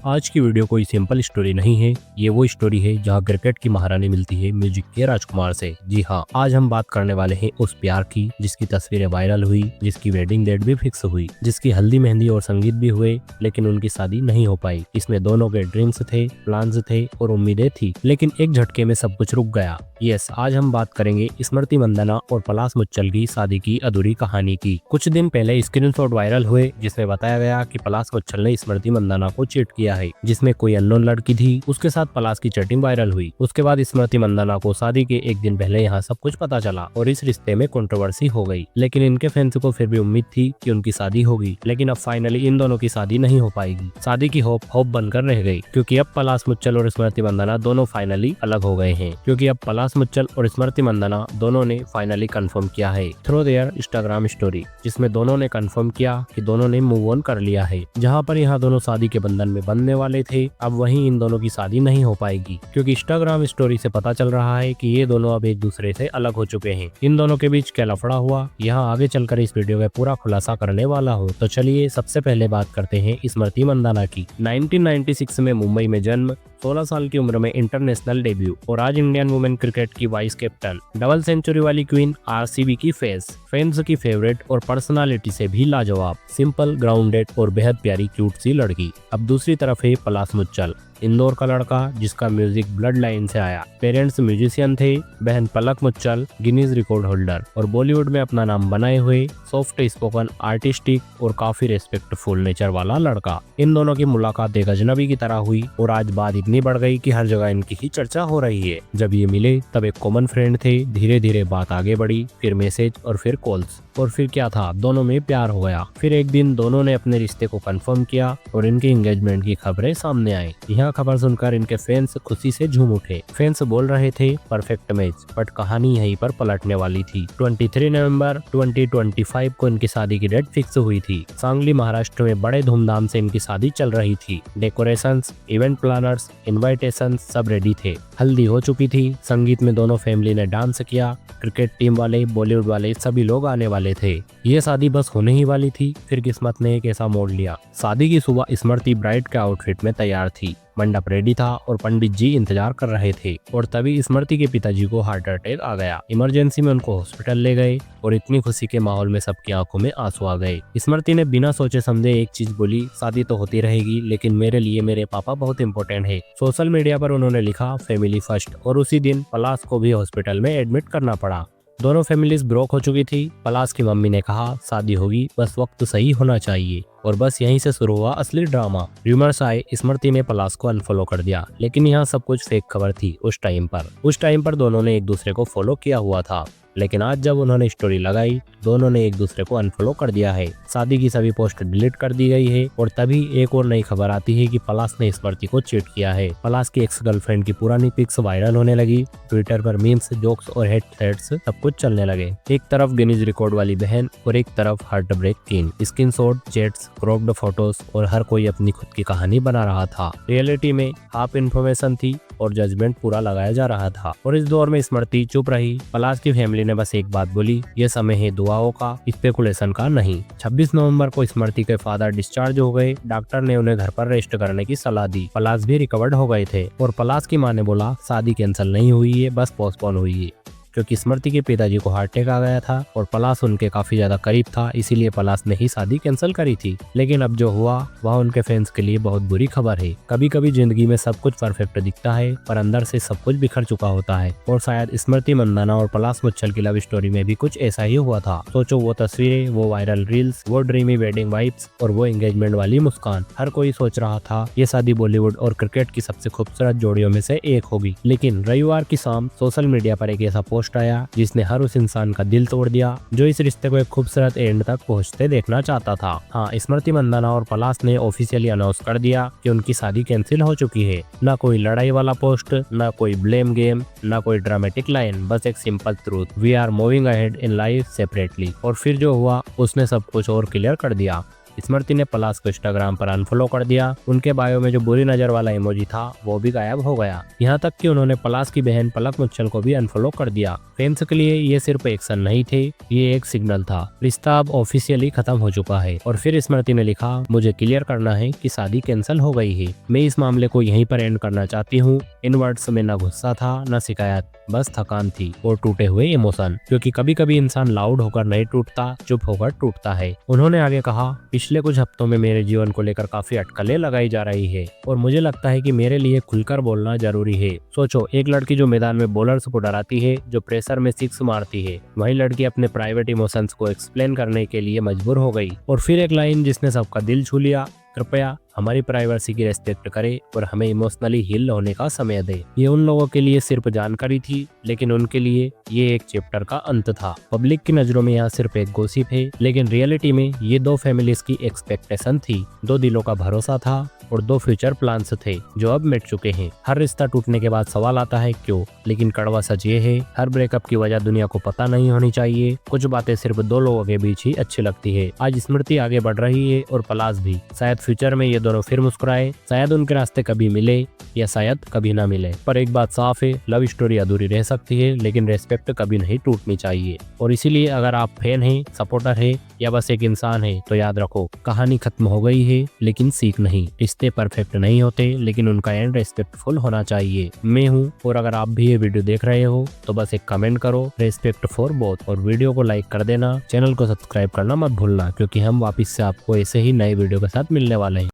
आज की वीडियो कोई सिंपल स्टोरी नहीं है। ये वो स्टोरी है जहाँ क्रिकेट की महारानी मिलती है म्यूजिक के राजकुमार से। जी हाँ, आज हम बात करने वाले हैं उस प्यार की जिसकी तस्वीरें वायरल हुई, जिसकी वेडिंग डेट भी फिक्स हुई, जिसकी हल्दी मेहंदी और संगीत भी हुए, लेकिन उनकी शादी नहीं हो पाई। इसमें दोनों के ड्रीम्स थे, प्लान्स थे और उम्मीदें थी, लेकिन एक झटके में सब कुछ रुक गया। यस, आज हम बात करेंगे स्मृति मंदाना और पलाश मुच्छल की शादी की अधूरी कहानी की। कुछ दिन पहले स्क्रीनशॉट वायरल हुए जिसमें बताया गया कि पलाश मुच्छल ने स्मृति मंदाना को चीट किया है, जिसमें कोई अननोन लड़की थी उसके साथ पलाश की चैटिंग वायरल हुई। उसके बाद स्मृति मंदाना को शादी के एक दिन पहले यहाँ सब कुछ पता चला और इस रिश्ते में कंट्रोवर्सी हो गई। लेकिन इनके फैंस को फिर भी उम्मीद थी कि उनकी शादी होगी, लेकिन अब फाइनली इन दोनों की शादी नहीं हो पाएगी। शादी की होप बनकर रह गई, क्योंकि अब पलाश मुच्छल और स्मृति मंदाना दोनों फाइनली अलग हो गए हैं। क्योंकि अब पलाश मुच्छल और स्मृति मंदाना दोनों ने फाइनली कंफर्म किया है थ्रू देयर इंस्टाग्राम स्टोरी, जिसमें दोनों ने कंफर्म किया कि दोनों ने मूव ऑन कर लिया है। जहां पर यहाँ दोनों शादी के बंधन में बंधने वाले थे, अब वहीं इन दोनों की शादी नहीं हो पाएगी, क्योंकि इंस्टाग्राम स्टोरी से पता चल रहा है कि ये दोनों अब एक दूसरे से अलग हो चुके हैं। इन दोनों के बीच क्या लफड़ा हुआ, यहाँ आगे चलकर इस वीडियो में पूरा खुलासा करने वाला हूँ। तो चलिए सबसे पहले बात करते हैं स्मृति मंदाना की। 1996 में मुंबई में जन्म, 16 साल की उम्र में इंटरनेशनल डेब्यू और आज इंडियन वुमेन क्रिकेट की वाइस कैप्टन, डबल सेंचुरी वाली क्वीन, आरसीबी की फेस, फैंस की फेवरेट और पर्सनालिटी से भी लाजवाब, सिंपल, ग्राउंडेड और बेहद प्यारी क्यूट सी लड़की। अब दूसरी तरफ है पलाश मुच्छल, इंदौर का लड़का जिसका म्यूजिक ब्लड लाइन से आया। पेरेंट्स म्यूजिशियन थे, बहन पलक मुच्छल गिनीज रिकॉर्ड होल्डर और बॉलीवुड में अपना नाम बनाए हुए सॉफ्ट स्पोकन, आर्टिस्टिक और काफी रेस्पेक्टफुल नेचर वाला लड़का। इन दोनों की मुलाकात एक अजनबी की तरह हुई और आज बात इतनी बढ़ गई कि हर जगह इनकी ही चर्चा हो रही है। जब ये मिले तब एक कॉमन फ्रेंड थे, धीरे धीरे बात आगे बढ़ी, फिर मैसेज और फिर कॉल्स, और फिर क्या था, दोनों में प्यार हो गया। फिर एक दिन दोनों ने अपने रिश्ते को कंफर्म किया और इनके एंगेजमेंट की खबरें सामने आई। यह खबर सुनकर इनके फैंस खुशी से झूम उठे। फैंस बोल रहे थे परफेक्ट मैच, बट कहानी यहीं पर पलटने वाली थी। 23 नवंबर 2025 को इनकी शादी की डेट फिक्स हुई थी। सांगली, महाराष्ट्र में बड़े धूमधाम से इनकी शादी चल रही थी। डेकोरेशंस, इवेंट प्लानर्स, इनविटेशन सब रेडी थे। हल्दी हो चुकी थी, संगीत में दोनों फैमिली ने डांस किया, क्रिकेट टीम वाले, बॉलीवुड वाले सभी लोग आने वाले थे। ये शादी बस होने ही वाली थी, फिर किस्मत ने एक ऐसा मोड़ लिया। शादी की सुबह स्मृति ब्राइड के आउटफिट में तैयार थी, मंडप रेडी था और पंडित जी इंतजार कर रहे थे, और तभी स्मृति के पिताजी को हार्ट अटैक आ गया। इमरजेंसी में उनको हॉस्पिटल ले गए और इतनी खुशी के माहौल में सबकी आंखों में आंसू आ गए। स्मृति ने बिना सोचे समझे एक चीज बोली, शादी तो होती रहेगी, लेकिन मेरे लिए मेरे पापा बहुत इंपॉर्टेंट है। सोशल मीडिया पर उन्होंने लिखा फैमिली फर्स्ट, और उसी दिन पलाश को भी हॉस्पिटल में एडमिट करना पड़ा। दोनों फैमिलीज ब्रोक हो चुकी थी। पलाश की मम्मी ने कहा शादी होगी, बस वक्त सही होना चाहिए, और बस यहीं से शुरू हुआ असली ड्रामा। रूमर्स आए, स्मृति ने पलाश को अनफॉलो कर दिया, लेकिन यहाँ सब कुछ फेक खबर थी। उस टाइम पर दोनों ने एक दूसरे को फॉलो किया हुआ था, लेकिन आज जब उन्होंने स्टोरी लगाई, दोनों ने एक दूसरे को अनफॉलो कर दिया है। शादी की सभी पोस्ट डिलीट कर दी गई है, और तभी एक और नई खबर आती है कि पलाश ने स्मृति को चीट किया है। पलाश की एक्स गर्लफ्रेंड की पुरानी पिक्स वायरल होने लगी। ट्विटर पर मीम्स, जोक्स और हेट थ्रेड्स सब कुछ चलने लगे। एक तरफ गिनीज रिकॉर्ड वाली बहन और एक तरफ heart breaking. Screenshot, chats, cropped photos और हर कोई अपनी खुद की कहानी बना रहा था। रियलिटी में हाफ इन्फॉर्मेशन थी और जजमेंट पूरा लगाया जा रहा था, और इस दौर में स्मृति चुप रही। पलाश की फैमिली ने बस एक बात बोली, ये समय है दुआओं का, स्पेकुलेशन का नहीं। 26 नवंबर को स्मृति के फादर डिस्चार्ज हो गए। डॉक्टर ने उन्हें घर पर रेस्ट करने की सलाह दी। पलाश भी रिकवर्ड हो गए थे, और पलाश की मां ने बोला शादी कैंसिल नहीं हुई है, बस पोस्टपोन हुई है, क्योंकि स्मृति के पिताजी को हार्ट अटैक आ गया था और पलाश उनके काफी ज्यादा करीब था, इसीलिए पलाश ने ही शादी कैंसिल करी थी। लेकिन अब जो हुआ वह उनके फैंस के लिए बहुत बुरी खबर है। कभी कभी जिंदगी में सब कुछ परफेक्ट दिखता है, पर अंदर से सब कुछ बिखर चुका होता है, और शायद स्मृति मंदाना और पलाश मुच्छल की लव स्टोरी में भी कुछ ऐसा ही हुआ था। सोचो, वो तस्वीरें, वो वायरल रील्स, वो ड्रीमी वेडिंग वाइब्स और वो एंगेजमेंट वाली मुस्कान। हर कोई सोच रहा था ये शादी बॉलीवुड और क्रिकेट की सबसे खूबसूरत जोड़ियों में से एक होगी। लेकिन रविवार की शाम सोशल मीडिया पर एक ऐसा पोस्ट आया जिसने हर उस इंसान का दिल तोड़ दिया जो इस रिश्ते को एक खूबसूरत एंड तक पहुंचते देखना चाहता था। हाँ, स्मृति मंदाना और पलाश ने ऑफिशियली अनाउंस कर दिया कि उनकी शादी कैंसिल हो चुकी है। ना कोई लड़ाई वाला पोस्ट, ना कोई ब्लेम गेम, ना कोई ड्रामेटिक लाइन, बस एक simple truth, we are moving ahead in life separately. और फिर जो हुआ उसने सब कुछ और क्लियर कर दिया। स्मृति ने पलाश को इंस्टाग्राम पर अनफॉलो कर दिया। उनके बायो में जो बुरी नजर वाला इमोजी था वो भी गायब हो गया। यहाँ तक कि उन्होंने पलाश की बहन पलक मुच्छल को भी अनफॉलो कर दिया। फैंस के लिए ये सिर्फ एक्शन नहीं थे, ये एक सिग्नल था। रिश्ता अब ऑफिशियली खत्म हो चुका है। और फिर स्मृति ने लिखा, मुझे क्लियर करना है कि शादी कैंसिल हो गई है। मैं इस मामले को यहीं पर एंड करना चाहती हूँ। इन वर्ड्स में न गुस्सा था न शिकायत, बस थकान थी और टूटे हुए इमोशन, क्योंकि कभी कभी इंसान लाउड होकर नहीं टूटता, चुप होकर टूटता है। उन्होंने आगे कहा, पिछले कुछ हफ्तों में मेरे जीवन को लेकर काफी अटकलें लगाई जा रही है और मुझे लगता है कि मेरे लिए खुलकर बोलना जरूरी है। सोचो, एक लड़की जो मैदान में बॉलर्स को डराती है, जो प्रेशर में सिक्स मारती है, वही लड़की अपने प्राइवेट इमोशंस को एक्सप्लेन करने के लिए मजबूर हो गई। और फिर एक लाइन जिसने सबका दिल छू लिया, कृपया हमारी प्राइवेसी की रेस्पेक्ट करे और हमें इमोशनली हील होने का समय दे। ये उन लोगों के लिए सिर्फ जानकारी थी, लेकिन उनके लिए ये एक चैप्टर का अंत था। पब्लिक की नजरों में यहाँ सिर्फ एक गॉसिप है, लेकिन रियलिटी में ये दो फैमिलीज की एक्सपेक्टेशन थी, दो दिलों का भरोसा था और दो फ्यूचर प्लान्स थे जो अब मिट चुके हैं। हर रिश्ता टूटने के बाद सवाल आता है क्यों, लेकिन कड़वा सच ये है, हर ब्रेकअप की वजह दुनिया को पता नहीं होनी चाहिए। कुछ बातें सिर्फ दो लोगों के बीच ही अच्छी लगती है। आज स्मृति आगे बढ़ रही है और पलाश भी। शायद फ्यूचर में ये दोनों फिर मुस्कुराए, शायद उनके रास्ते कभी मिले या शायद कभी ना मिले। पर एक बात साफ है, लव स्टोरी अधूरी रह सकती है, लेकिन रेस्पेक्ट कभी नहीं टूटनी चाहिए। और इसीलिए अगर आप फैन हैं, सपोर्टर है या बस एक इंसान है, तो याद रखो, कहानी खत्म हो गई है लेकिन सीख नहीं। रिश्ते परफेक्ट नहीं होते, लेकिन उनका एंड रेस्पेक्टफुल होना चाहिए। मैं हूँ, और अगर आप भी ये वीडियो देख रहे हो तो बस एक कमेंट करो, रेस्पेक्ट फॉर बोथ, और वीडियो को लाइक कर देना। चैनल को सब्सक्राइब करना मत भूलना, क्योंकि हम वापस से आपको ऐसे ही नए वीडियो के साथ मिलने वाले हैं।